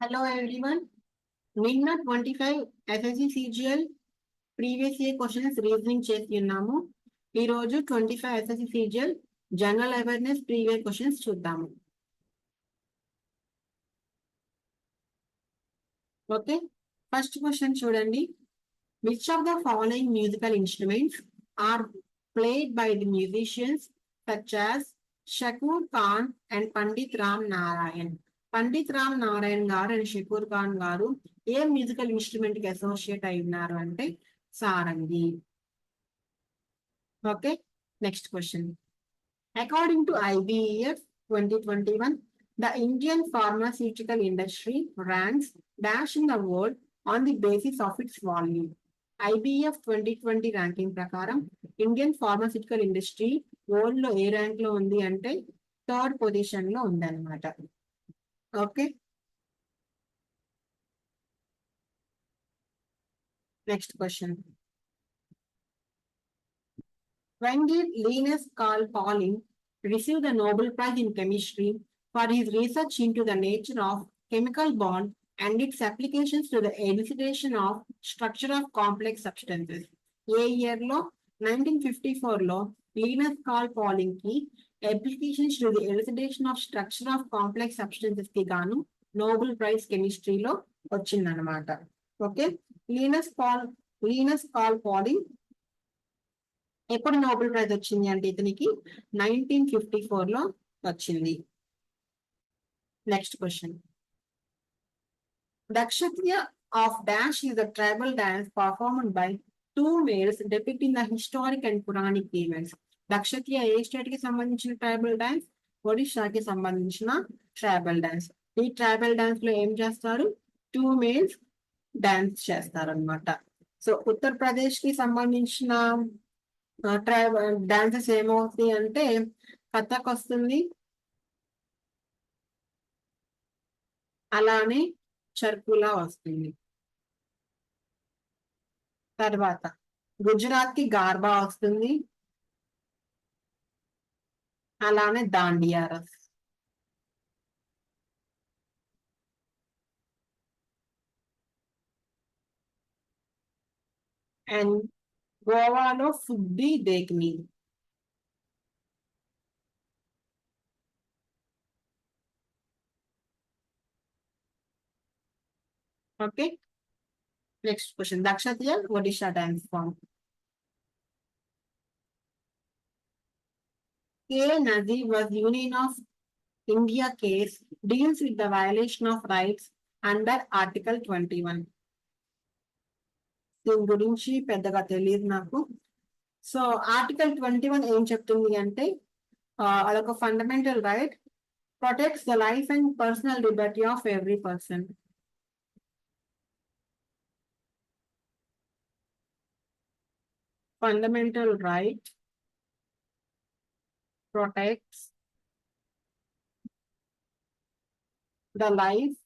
Hello everyone. నిన్న 25 SSC CGL previous year questions reasoning చేసి ఉన్నాము. ఈ రోజు 25 SSC CGL general awareness previous questions చూద్దాము. ఓకే, ఫస్ట్ క్వశ్చన్ చూడండి. Which of the following musical instruments are played by the musicians such as Shakoor Khan and Pandit Ram Narayan. Pandit Ram Narayan గారు and Shakoor Khan గారు ఏ మ్యూజికల్ ఇన్స్ట్రుమెంట్ కి అసోసియేట్ అయి ఉన్నారు అంటే sarangi. Okay, next question. According to IBEF 2021, the Indian pharmaceutical industry ranks dash in the world on the basis of its volume. IBF 2020 ranking ప్రకారం Indian pharmaceutical industry world లో ఏ rank లో ఉంది అంటే third position లో ఉంది అనమాట. Okay, next question. When did Linus Carl Pauling receive the Nobel Prize in Chemistry for his research into the nature of chemical bond and its applications to the elucidation of structure of complex substances? ఏ year లో? 1954 లో Linus Carl Pauling కి applications to the elucidation of structure of complex substances కి గాను Nobel prize కెమిస్ట్రీలో వచ్చిందనమాట. Okay, Linus Carl Pauling ఎప్పుడు Nobel prize వచ్చింది అంటే ఇతనికి 1954 లో వచ్చింది. Next question. దక్షత్య of dash is a tribal dance performed by two males depicting the historic and Puranic events. దక్షత్య ఏ స్టేట్ కి సంబంధించిన ట్రైబల్ డాన్స్? ఒడిషాకి సంబంధించిన ట్రైబల్ డాన్స్. ఈ ట్రైబల్ డాన్స్ లో ఏం చేస్తారు? టూ మేల్స్ డాన్స్ చేస్తారు అనమాట. సో ఉత్తరప్రదేశ్ కి సంబంధించిన ట్రైబల్ డాన్సెస్ ఏమవుతాయి అంటే కథక్ వస్తుంది, అలానే చర్కులా వస్తుంది. తర్వాత గుజరాత్ కి గార్బా వస్తుంది, అలానే దాండియా రస్. అండ్ గోవాలో Fugdi Dekhni. Okay, next question. దక్షత్య Odisha dance form. K. Nazir was Union of India case deals with the violation of rights under Article 21. దీని గురించి పెద్దగా తెలియదు నాకు. సో ఆర్టికల్ 21 ఏం చెప్తుంది అంటే అదొక fundamental right, protects the life and personal Liberty of every person. Fundamental right protects the life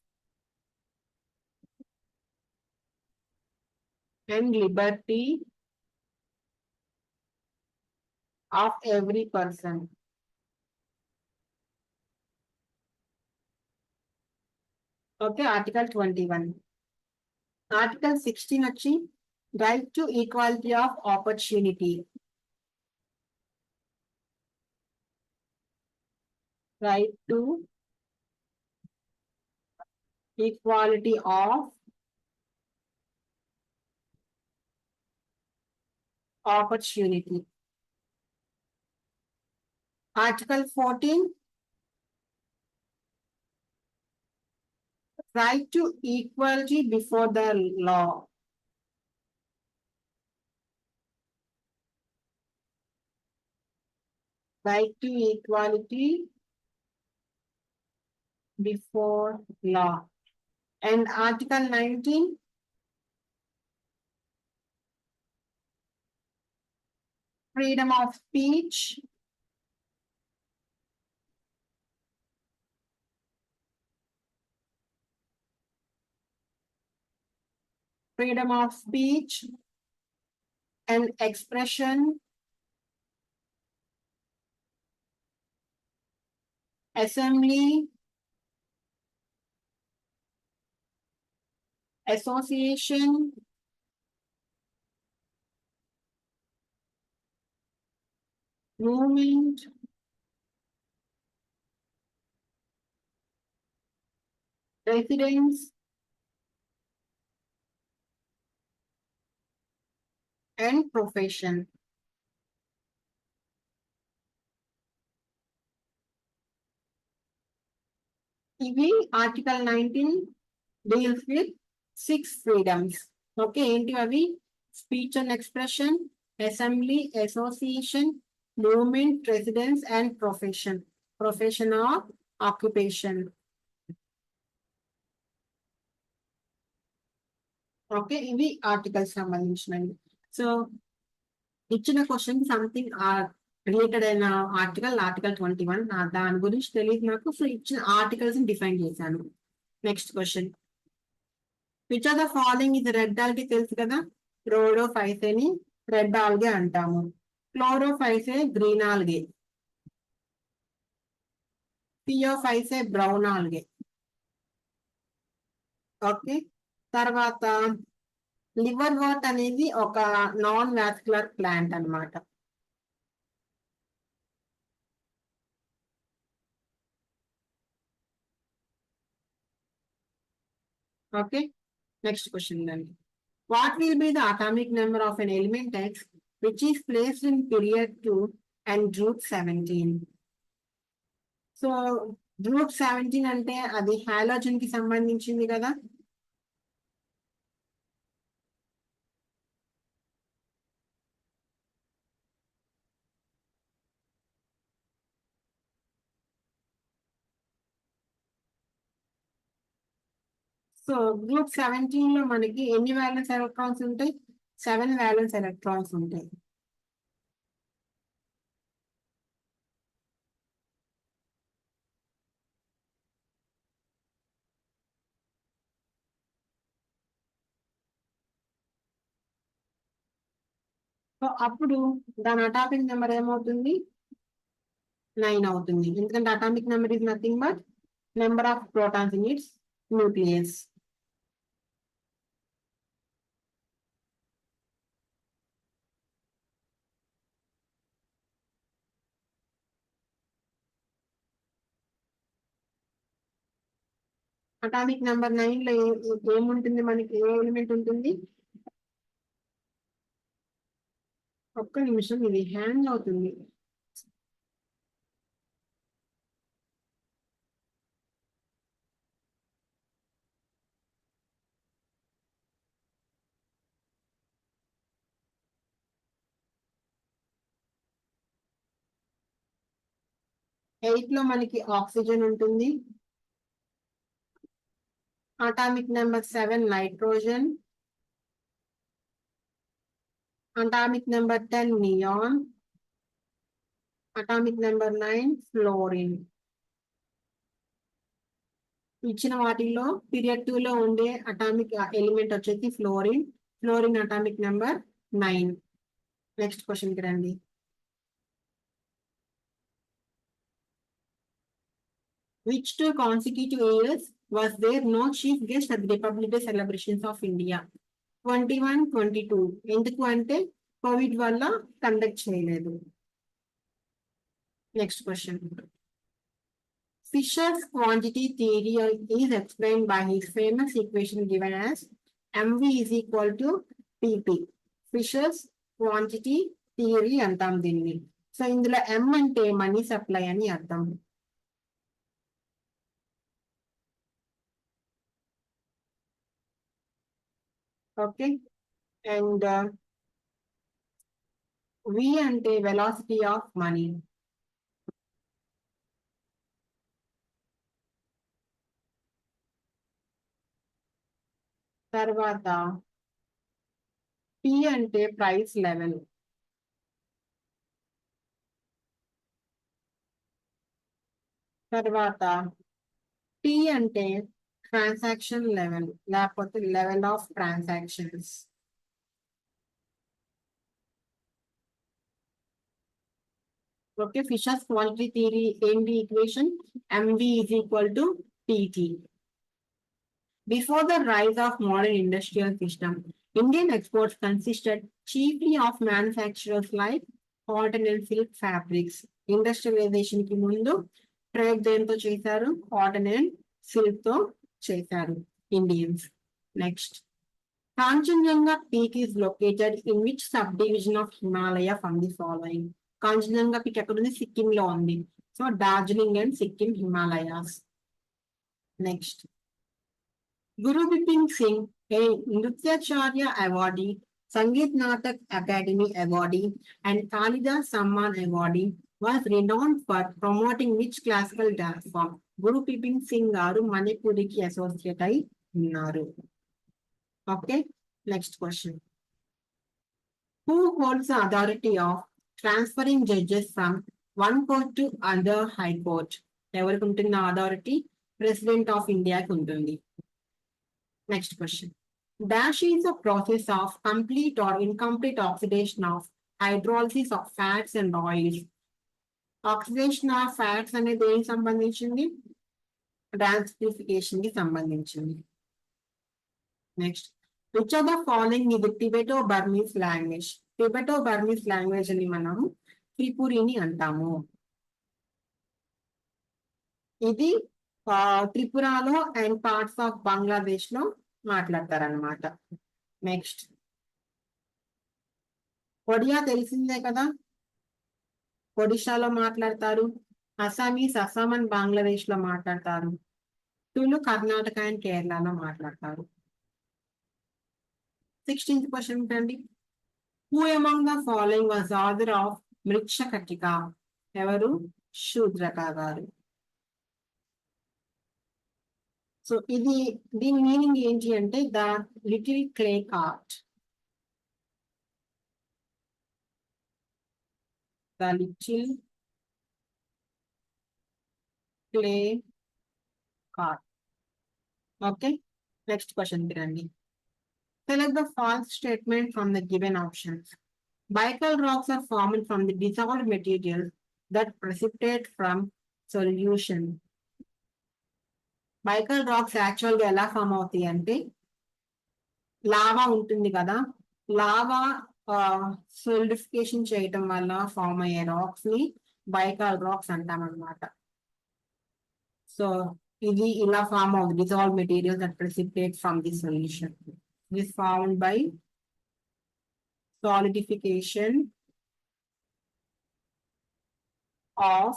and liberty of every person. Okay, Article 21. Article 16 వచ్చి right to equality of opportunity. Right to equality of opportunity. Article 14, right to equality before the law. Right to equality before law. And Article 19, freedom of speech, freedom of speech and expression, assembly, association, movement, residence, and profession. ఇవి article 19 deals with 6 freedoms. Okay, ఏంటి అవి? Speech and expression, assembly, association, movement, residence and profession. Profession or occupation. Okay, ఇవి articles సంబంధించినవి. So ఇచ్చిన question something related అయిన article 21 దాని గురించి తెలియదు నాకు. సో ఇచ్చిన ఆర్టికల్స్ డిఫైన్ చేశాను. Next question, which are the following ఇది రెడ్ ఆల్గే తెలుసు కదా. రోడోఫైసేని రెడ్ ఆల్గే అంటాము. Chlorophyceae green algae. థియోఫైసే బ్రౌన్ ఆల్గే. ఓకే, తర్వాత లివర్ వర్ట్ అనేది ఒక నాన్ వాస్కులర్ ప్లాంట్ అన్నమాట. ఓకే, నెక్స్ట్ క్వశ్చన్ అండి. What will be the atomic number of an element X which is placed in period 2 and group 17? So group 17 అంటే అది halogen కి సంబంధించింది కదా. సో గ్రూప్ 17 లో మనకి ఎన్ని వ్యాలెన్స్ ఎలక్ట్రాన్స్ ఉంటాయి? 7 వ్యాలెన్స్ ఎలక్ట్రాన్స్ ఉంటాయి. సో అప్పుడు దాని అటామిక్ నెంబర్ ఏమవుతుంది? 9 అవుతుంది. ఎందుకంటే atomic number is nothing but number of protons in it's nucleus. Atomic number 9 లో ఏముంటుంది మనకి? ఏ ఎలిమెంట్ ఉంటుంది? ఒక్క నిమిషం, ఇది హ్యాంగ్ అవుతుంది. ఎయిట్ లో మనకి ఆక్సిజన్ ఉంటుంది. Atomic number 7 nitrogen. Atomic number 10 neon. Atomic number 9 fluorine. ఇచ్చిన వాటిల్లో పీరియడ్ 2 లో ఉండే అటామిక్ ఎలిమెంట్ వచ్చేసి fluorine. Fluorine atomic number 9. Next question కి రండి. Which 2 consecutive years was there no chief guest at the Republic Day celebrations of India? 21, 22. ఎందుకు అంటే Covid వల్ల కండక్ట్ చేయలేదు. Next question, Fisher's quantity theory is explained by his famous equation given as mv is equal to pp. Fisher's quantity theory అంటాం దీన్ని. So ఇందులో m అంటే money supply అని అర్థం. ఓకే, అండ్ v అంటే వెలాసిటీ ఆఫ్ మనీ. తర్వాత P అంటే price level. తర్వాత T అంటే ట్రాన్సాక్షన్ లెవెల్ లేకపోతే level of transactions. Okay, Fisher's quantity theory ఏంటి equation? mv is equal to pt. Before the rise of modern industrial system, Indian exports consisted chiefly of manufacturers like cotton and silk fabrics. Industrialization కి ముందు trade దేంతో చేశారు? Cotton and silk తో చేశారు Indians. Next, Kanchenjunga Peak is located in which subdivision of Himalaya from the following? Kanchenjunga Peak ఎక్కడ ఉంది? సిక్కిం లో ఉంది. So Darjeeling and Sikkim Himalayas. Next, Guru Bipin Singh, a Nrutyacharya awardee, Sangeet Natak Academy awardee, and Kalidas Samman awardee, was renowned for promoting which classical dance form? Guru Bipin Singh garu Manipuriki associate అయి ఉన్నారు. Okay, next question. Who holds the authority of transferring judges from one court to other high court? ఎవరికి ఉంటుంది authority? President of India కి ఉంటుంది. Next question. Dash is a process of complete or incomplete oxidation of hydrolysis of fats and oils. Oxidation of fats అనేది దేనికి సంబంధించింది? Transcription కి సంబంధించింది. Next, which of the following is the Tibeto-Burmese language? Tibeto-Burmese language అని మనం త్రిపురిని అంటాము. ఇది త్రిపురలో అండ్ పార్ట్స్ ఆఫ్ బంగ్లాదేశ్ లో మాట్లాడతారనమాట. నెక్స్ట్, ఒడియా తెలిసిందే కదా, ఒడిశాలో మాట్లాడతారు. అస్సామీస్ అస్సాం అండ్ బంగ్లాదేశ్ లో మాట్లాడతారు. తులు కర్ణాటక అండ్ కేరళలో మాట్లాడతారు. 16th క్వశ్చన్ ఏంటండి? Who among the following was author of Mrikshakatika? ఎవరు? శూద్రక గారు. సో దీని మీనింగ్ ఏంటి అంటే the little clay cart. The little clay cart. Okay, next question రండి. Select the false statement from the given options. Bical rocks are formed from the dissolved materials that precipitate from solution. Bical rocks actually ఎలా form అవుతాయి అంటే lava ఉంటుంది కదా, lava solidification చేయటం వల్ల form అయ్యే racks ని బైకాల్ రాక్స్ అంటాం అన్నమాట. సో ఇది ఇలా ఫామ్ అవుతుంది, dissolved materials that precipitate from the solution. Is formed by solidification of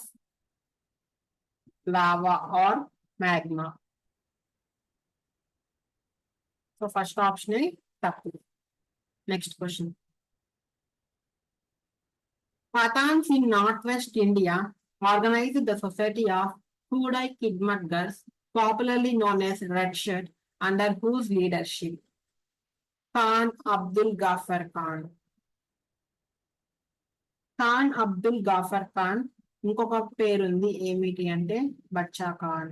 lava or magma. So first option is tappu. Next question. Pathans in Northwest India organized the Society of Hudai Khidmatgars, popularly known as Red Shirt, under whose leadership? Khan Abdul గాఫర్ Khan. Khan Abdul గాఫర్ Khan ఇంకొక పేరుంది ఏమిటి అంటే బచ్చా Khan.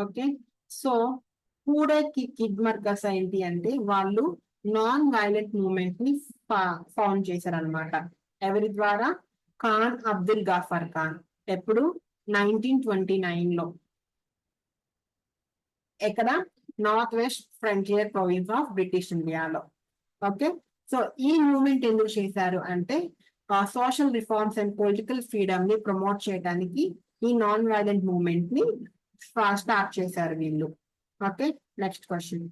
Okay, so హూడే ఖిద్మత్గర్స్ ఏంటి అంటే వాళ్ళు non violent movement ని found చేశారనమాట. ఎవరి ద్వారా? ఖాన్ అబ్దుల్ గాఫర్ ఖాన్. ఎప్పుడు? 1929 లో. ఎక్కడ? North west frontier province of British ఇండియాలో. ఓకే, సో ఈ మూవ్మెంట్ ఎందుకు చేశారు అంటే social reforms and political freedom ని ప్రమోట్ చేయడానికి ఈ నాన్ వైలెంట్ మూవ్మెంట్ ని స్టార్ట్ చేశారు వీళ్ళు. Okay, next question.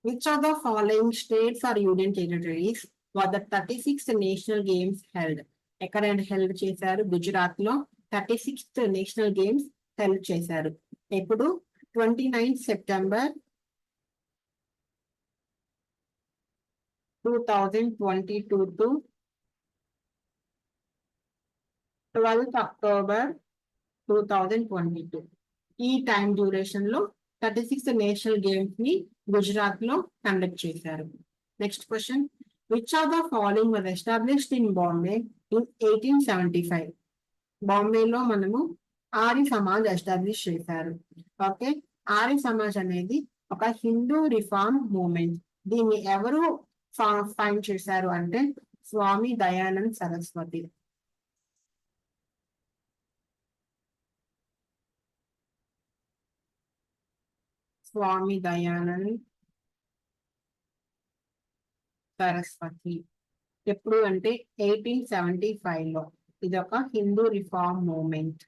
Which of the following states or union territories were the 36th national games held? ఎక్కడ హెల్డ్ చేశారు? గుజరాత్ లో 36th నేషనల్ గేమ్స్ హెల్డ్ చేశారు. ఎప్పుడు? 29 సెప్టెంబర్ 2022 to 12th అక్టోబర్ 2022. ఈ టైం డ్యూరేషన్ లో 36th నేషనల్ గేమ్స్ ని గుజరాత్ లో conduct చేశారు. Next question. Which of the following was established in Bombay in 1875? బాంబేలో మనము ఆర్య సమాజ్ ఎస్టాబ్లిష్ చేశారు. ఓకే, ఆర్య సమాజ్ అనేది ఒక హిందూ రిఫార్మ్ మూవ్మెంట్. దీన్ని ఎవరు ఫైండ్ చేశారు అంటే స్వామి దయానంద్ సరస్వతి. స్వామి దయానంద్ సరస్వతి. ఎప్పుడు అంటే 1875 లో. ఇది ఒక Hindu reform movement.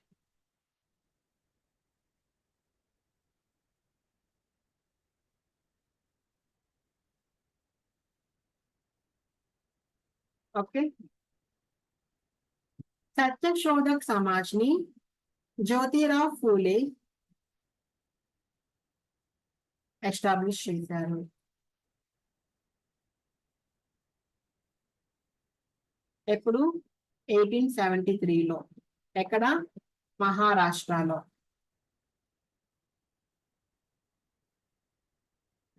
Okay. Satyashodhak Samaj ని జ్యోతిరావు ఫూలే ఎస్టాబ్లిష్ చేశారు. ఎప్పుడు 1873 లో. ఎక్కడ? మహారాష్ట్రలో.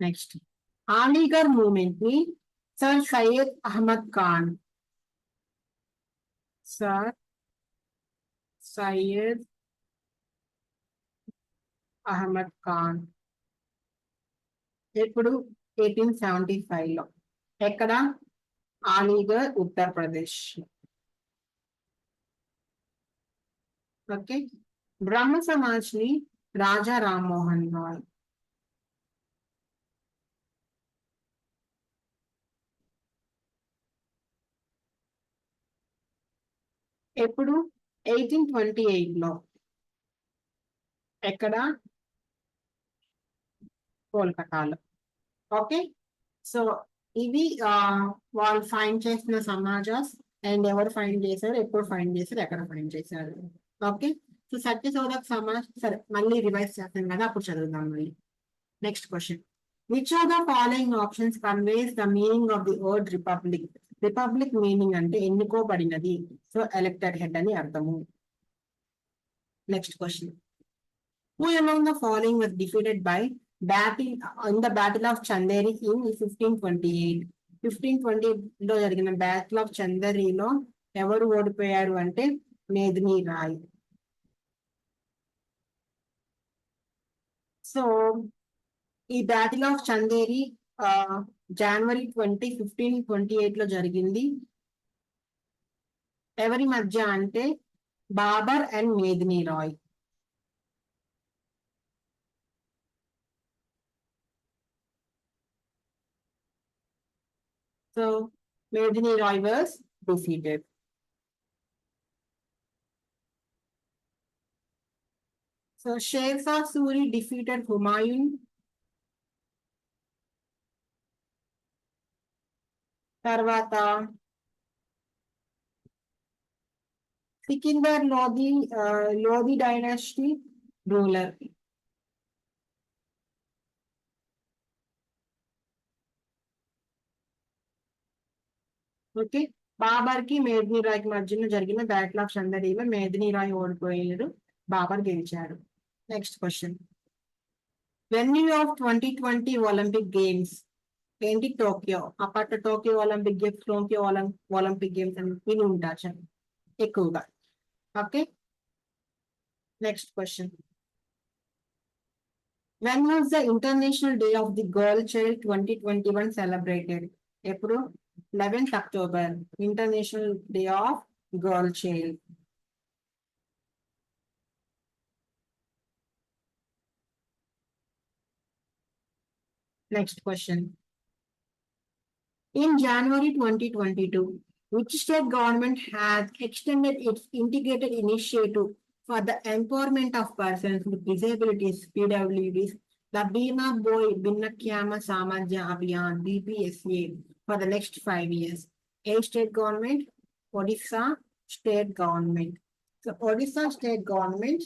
నెక్స్ట్ అలీగర్ మూవ్మెంట్ ని సర్ సయ్యద్ అహ్మద్ ఖాన్ సర్ సయ్యద్ అహ్మద్ ఖాన్ ఎప్పుడు 1875 లో. ఎక్కడ? అలీగర్ ఉత్తరప్రదేశ్. ఓకే. బ్రహ్మ సమాజ్ ని రాజా రామ్మోహన్ రాయ్. ఎప్పుడు? 1828 లో. ఎక్కడ? కోల్కతాలో. ఓకే. సో ఇవి వాళ్ళు ఫైండ్ చేసిన సమాజాస్ అండ్ ఎవరు ఫైండ్ చేశారు, ఎప్పుడు ఫైండ్ చేశారు, ఎక్కడ ఫైండ్ చేశారు. ఓకే. సో సత్యశోధక్ సమాజ్, సరే మళ్ళీ రివైజ్ చేస్తాం కదా, అప్పుడు చదువుదాం మళ్ళీ. Next question. Which of the following options conveys the meaning of the word republic? Republic meaning అంటే ఎన్నుకోబడినది. సో ఎలక్టెడ్ హెడ్ అని అర్థము. Next question. Who among the following was defeated by battle in the Battle of Chanderi in 1528? 1528 లో జరిగిన battle of చందేరిలో ఎవరు ఓడిపోయారు అంటే Medini Rai. So ఈ battle of Chanderi జనవరి 20, 1528 లో జరిగింది. ఎవరి మధ్య అంటే Babur and Medini Rai. So Medini Rai was defeated. So Sher Shah Suri defeated Humayun. తర్వాత Sikandar Lodi dynasty ruler. Okay. Babur కి మేదిని రాయ్ కి మధ్యలో జరిగిన బ్యాటిల్ ఆఫ్ చందేరిలో మేదిని రాయ్ ఓడిపోయారు, బాబర్ గెలిచారు. Next question. Venue of 2020 Olympic games ఏంటి? టోక్యో. అప్పట్లో Tokyo Olympic games, Tokyo Olympic games అని విని ఉంటారు ఎక్కువగా. Okay. Next question. When was the International Day of the Girl Child 2021 celebrated? ఎప్పుడు? 11th October, International Day of Girl Child. Next question. In January 2022, which state government has extended its integrated initiative for the empowerment of persons with disabilities, PWDs, the Bina Boy Binnakyama Samadhya Abhiyan, BBSA, for the next 5 years? A state government, Odisha state government. So Odisha state government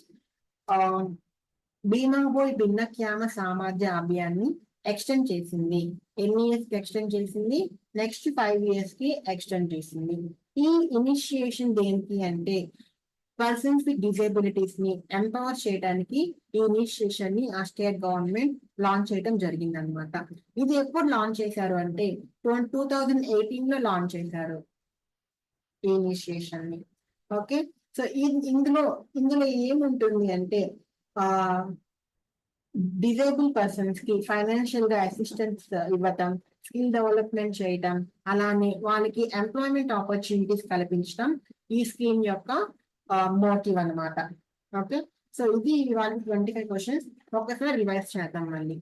Bina Boy Binnakyama Samadhya Abhiyan ni extend చేసింది. ఎన్ని years కి extend చేసింది? Next 5 years కి extend చేసింది. ఈ initiation దేనికి అంటే persons with disabilities ని ఎంపవర్ చేయడానికి ఈ ఇనిషియేషన్ ని ఆ స్టేట్ గవర్నమెంట్ లాంచ్ చేయడం జరిగింది అనమాట. ఇది ఎప్పుడు లాంచ్ చేశారు అంటే 2018 లో లాంచ్ చేశారు ఈ ఇనిషియేషన్ ని. ఓకే. సో ఇందులో ఏముంటుంది అంటే డిజేబుల్ పర్సన్స్ కి ఫైనాన్షియల్ గా అసిస్టెన్స్ ఇవ్వటం, స్కిల్ డెవలప్మెంట్ చేయటం, అలానే వాళ్ళకి ఎంప్లాయ్మెంట్ ఆపర్చునిటీస్ కల్పించడం ఈ స్కీమ్ యొక్క మోటివ్ అనమాట. ఓకే. సో ఇది వాళ్ళకి 25 questions. ఒకసారి రివైజ్ చేద్దాం మళ్ళీ.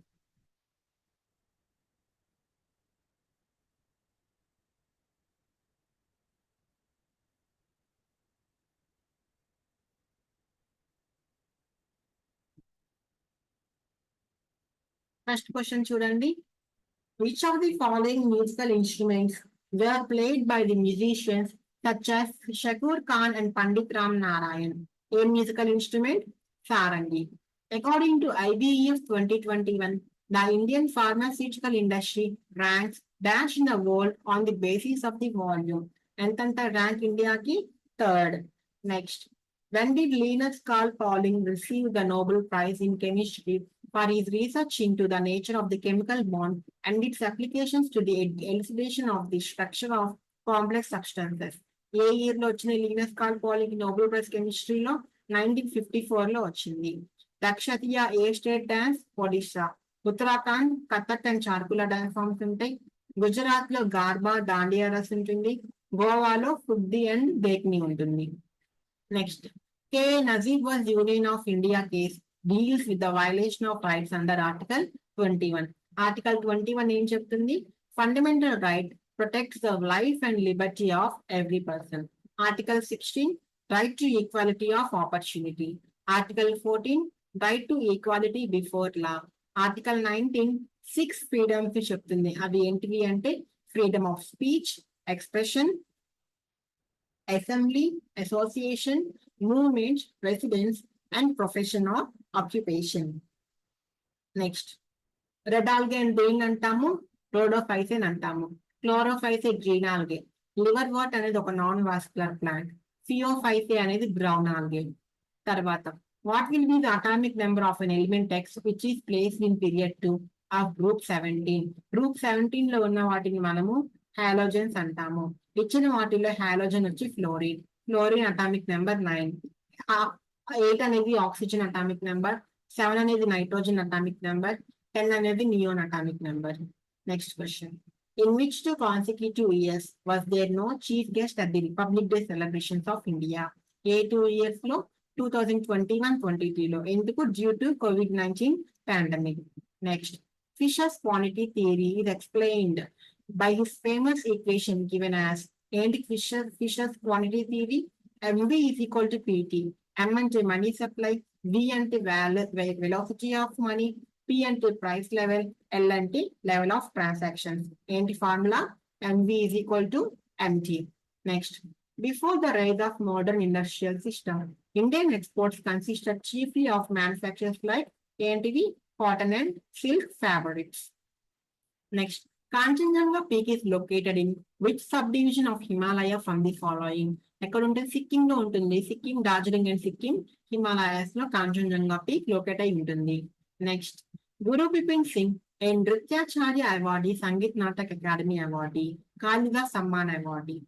ఫస్ట్ క్వశ్చన్ చూడండి. Which of the following musical instruments were played by the musicians such as Shakur Khan and Pandit Ram Narayan? A musical instrument? Sarangi. According to IBEF 2021, the Indian pharmaceutical industry ranks dash in the world on the basis of the volume. Entanta rank India ki third. Next. When did Linus Carl Pauling receive the Nobel Prize in Chemistry for his research into the nature of the chemical bond and its applications to the elucidation of the structure of complex substances? ఏ year లో వచ్చిన Linus Carl Pauling Nobel prize కెమిస్ట్రీలో 1954 లో వచ్చింది. దక్షతియా ఏ state dance? Odisha. Uttarakhand Kathak and Charkula dance forms ఉంటాయి. గుజరాత్ లో గార్బా దాండియా రస్ ఉంటుంది. గోవాలో ఫుడ్ది అండ్ బేక్ని ఉంటుంది. Next. K. Nazib was Union of India case deals with the violation of rights under Article 21. Article 21 ఏం చెప్తుంది? Fundamental right protects the life and liberty of every person. Article 16, right to equality of opportunity. Article 14, right to equality before law. Article 19, 6 freedoms చెప్తుంది. అవి ఏంటివి అంటే freedom of speech, expression, assembly, association, movement, residence, and profession or occupation. Next. Red algae and brain అంటాము, rhodophycean అంటాము. Chlorophyceae green algae. Liverwort అనేది ఒక non vascular plant. Phaeophyceae అనేది brown algae. తర్వాత, what will be the atomic number of an element X which is placed in period 2 of group 17? Group 17 లో ఉన్న వాటిని మనము హాలోజన్స్ అంటాము. ఇచ్చిన వాటిలో హాలోజన్ వచ్చి ఫ్లోరిన్. Fluorine atomic number 9. 8 అనేది ఆక్సిజన్ అటామిక్ నెంబర్, 7 అనేది నైట్రోజన్ అటామిక్ నెంబర్, 10 అనేది neon atomic number. Next question. In which 2 consecutive years was there no chief guest at the Republic Day celebrations of India? A 2 years లో? 2021-23 లో. ఎందుకు? Due to COVID-19 pandemic. Next. Fisher's quantity theory is explained by his famous equation given as ఏంటి Fisher's quantity theory? MV is equal to PT. M అంటే money supply, V అంటే velocity of money, P అంటే price level, L అంటే level of transactions. ఏంటి formula? MV is equal to MT. Next. Before the rise of modern industrial system, Indian exports consisted chiefly of manufacturers like ఏంటివి? Cotton and silk fabrics. Next. Kanchenjunga Peak is located in which subdivision of Himalaya from the following? ఎక్కడ ఉంటుంది? సిక్కిం లో ఉంటుంది. Sikkim, Darjeeling and Sikkim Himalayas లో Kanchenjunga peak locate అయి ఉంటుంది. Next. Guru Bipin Singh ఏ Nrityacharya awardee, Sangeet Natak Akademi awardee, Kalidas Samman awardee.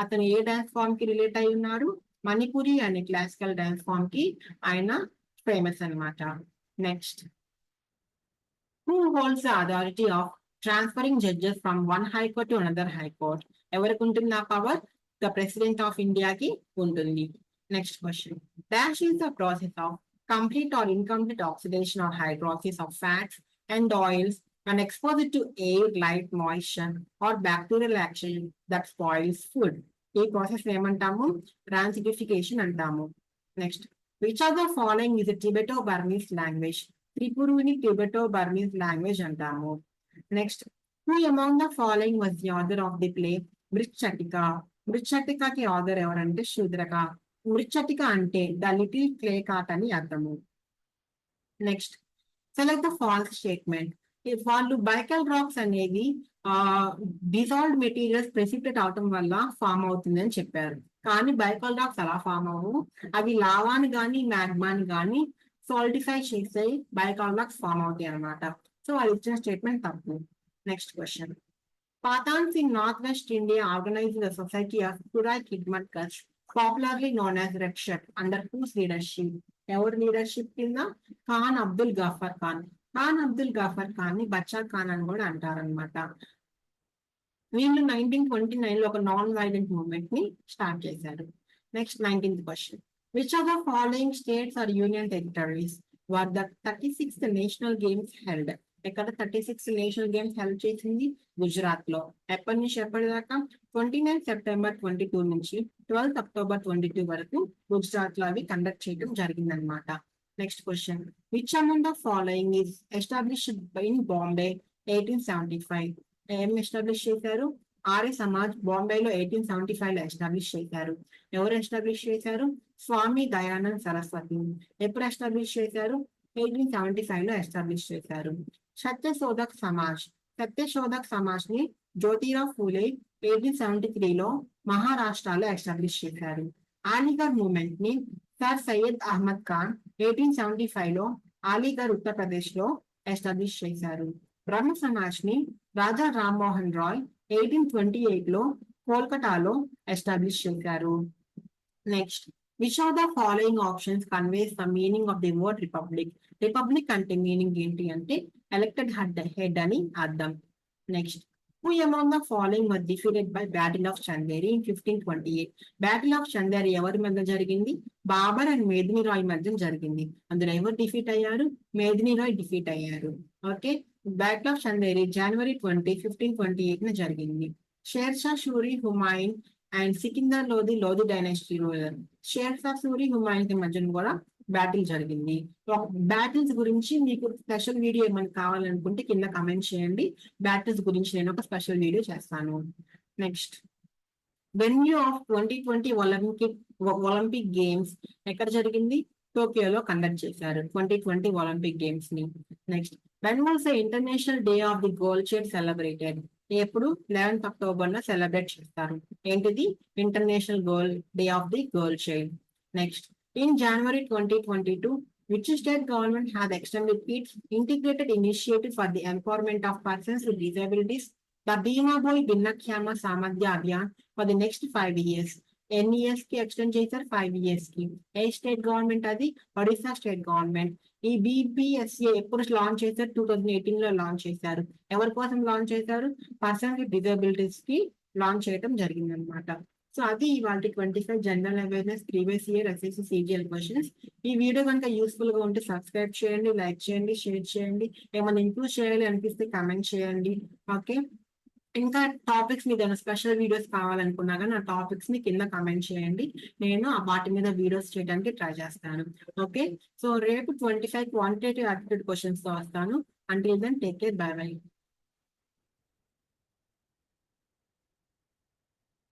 అతను ఏ డాన్స్ ఫామ్ కి రిలేట్ అయి ఉన్నారు? మణిపురి అనే క్లాసికల్ డాన్స్ ఫామ్ కి ఆయన ఫేమస్ అన్నమాట. Next. Who holds the authority of transferring judges from one high court to another high court? ఎవరికి ఉంటుంది ఆ power? The President of India ki ఉంటుంది. Next question. Dash is the process of complete or incomplete oxidation or hydrolysis of fats and oils and exposed to air, light, moisture or bacterial action that spoils food. ఈ process ఏమంటాము? ట్రాన్సిడిఫికేషన్ అంటాము. Next. Which of the following is a Tibeto-Burmese language? త్రిపురుని Tibeto-Burmese language అంటాము. Next. Who among the following was the author of the play Mrichatika? మృచ్చటికకి author ఎవరంటే శూద్రక. మృచ్చటిక అంటే the little clay cot అని అర్థము. Next. Select the false statement. వాళ్ళు బైకల్ racks అనేది dissolved materials precipitate అవటం వల్ల ఫామ్ అవుతుంది అని చెప్పారు. కానీ బైకల్ రాక్స్ అలా ఫామ్ అవ్వవు. అవి లావాని కానీ మ్యాగ్మాని కానీ సాల్టిఫై చేస్తే బైకల్ రాక్స్ ఫామ్ అవుతాయి అనమాట. సో వాళ్ళు ఇచ్చిన స్టేట్మెంట్ తప్పు. Next question. Pathans in Northwest India organized the Society of Kurai Khidmat Kutch, popularly known as Red Shirt, under whose leadership? ఎవరి లీడర్షిప్ కింద? ఖాన్ అబ్దుల్ గఫర్ ఖాన్. ఖాన్ అబ్దుల్ గఫర్ ఖాన్ ని బచ్చా ఖాన్ అని కూడా అంటారనమాట. వీళ్ళు 1929 లో ఒక నాన్ వైలెంట్ మూవ్మెంట్ ని స్టార్ట్ చేశారు. Next. 19th question. Which of the following states or union territories were the 36th national games held? ఎక్కడ 36 నేషనల్ గేమ్స్ హెల్ప్ చేసింది? గుజరాత్ లో. ఎప్పటి నుంచి ఎప్పటిదాకా? 29 సెప్టెంబర్ 22 నుంచి 12 అక్టోబర్ 22 వరకు గుజరాత్ లో అవి కండక్ట్ చేయడం జరిగిందనమాట. Next question, which amount of following is established in Bombay 1875? ఏం ఎస్టాబ్లిష్ చేశారు? ఆర్య సమాజ్ బాంబేలో 1875 లో ఎస్టాబ్లిష్ చేశారు. ఎవరు ఎస్టాబ్లిష్ చేశారు? స్వామి దయానంద్ సరస్వతి. ఎప్పుడు ఎస్టాబ్లిష్ చేశారు? 1875 లో ఎస్టాబ్లిష్ చేశారు. సత్యశోధక్ సమాజ్, సత్యశోధక్ సమాజ్ ని జ్యోతిరావు ఫూలే 1873 లో మహారాష్ట్రలో ఎస్టాబ్లిష్ చేశారు. అలీగర్ మూవ్మెంట్ ని సర్ సయ్యద్ అహ్మద్ ఖాన్ 1875 లో అలీగర్ ఉత్తరప్రదేశ్ లో ఎస్టాబ్లిష్ చేశారు. బ్రహ్మ సమాజ్ ని రాజా రామ్మోహన్ రాయ్ 1828 లో కోల్కతాలో ఎస్టాబ్లిష్ చేశారు. Next, which of the following options conveys the meaning of the word republic? Republic అంటే మీనింగ్ ఏంటి అంటే ఎలక్టెడ్ హెడ్ అని అర్థం. Next, who among the following was defeated by Battle of Chanderi in 1528? Battle of Chanderi ఎవరి మధ్య జరిగింది? Babur and Medini Roy మధ్య జరిగింది. అందులో ఎవరు డిఫీట్ అయ్యారు? మేదిని రాయ్ డిఫీట్ అయ్యారు. ఓకే, బ్యాటిల్ ఆఫ్ చందేరి జనవరి 20, 1528 జరిగింది. Sher Shah Suri Humayun and Sikandar Lodi dynasty ruler. Sher Shah Suri Humayun మధ్య కూడా బ్యాటిల్ జరిగింది. బ్యాటిల్స్ గురించి మీకు స్పెషల్ వీడియో ఏమైనా కావాలనుకుంటే కింద కమెంట్ చేయండి. బ్యాటిల్స్ గురించి నేను ఒక స్పెషల్ వీడియో చేస్తాను. Next, venue of 2020 Olympic games ఎక్కడ జరిగింది? టోక్యోలో కండక్ట్ చేశారు 2020 ఒలింపిక్ గేమ్స్ ని. Next, when was the international day of the girl child celebrated? ఎప్పుడు? 11th అక్టోబర్ సెలబ్రేట్ చేస్తారు. ఏంటిది? International day of the girl child. Next, in January 2022, which state government has extended its integrated initiative for the empowerment of persons with disabilities, the Bhima Boy Bhinnakshama Samadhya Abhiyan, for the next 5 years? ఎన్ని years కి extend చేశారు? 5 years కి. ఏ state government అది? Odisha state government. ఈ BBSA ఎప్పుడు launch చేశారు? 2018 లో launch చేశారు. ఎవరి కోసం లాంచ్ చేశారు? పర్సన్స్ విత్ డిజబిలిటీస్ కి లాంచ్ చేయడం జరిగింది అనమాట. సో అది ఇవాళ 25 general awareness previous year SSC CGL questions. ఈ వీడియో కనుక యూస్ఫుల్ గా ఉంటే సబ్స్క్రైబ్ చేయండి, లైక్ చేయండి, షేర్ చేయండి. ఏమైనా ఇంప్రూవ్ చేయాలి అనిపిస్తే కమెంట్ చేయండి. ఓకే, ఇంకా టాపిక్స్ మీద స్పెషల్ వీడియోస్ కావాలనుకున్నా కానీ ఆ టాపిక్స్ ని కింద కమెంట్ చేయండి. నేను వాటి మీద వీడియోస్ చేయడానికి ట్రై చేస్తాను. ఓకే, సో రేపు 25 క్వాంటిటేటివ్ యాప్టిట్యూడ్ క్వశ్చన్స్ తో వస్తాను. Until then take care, bye by.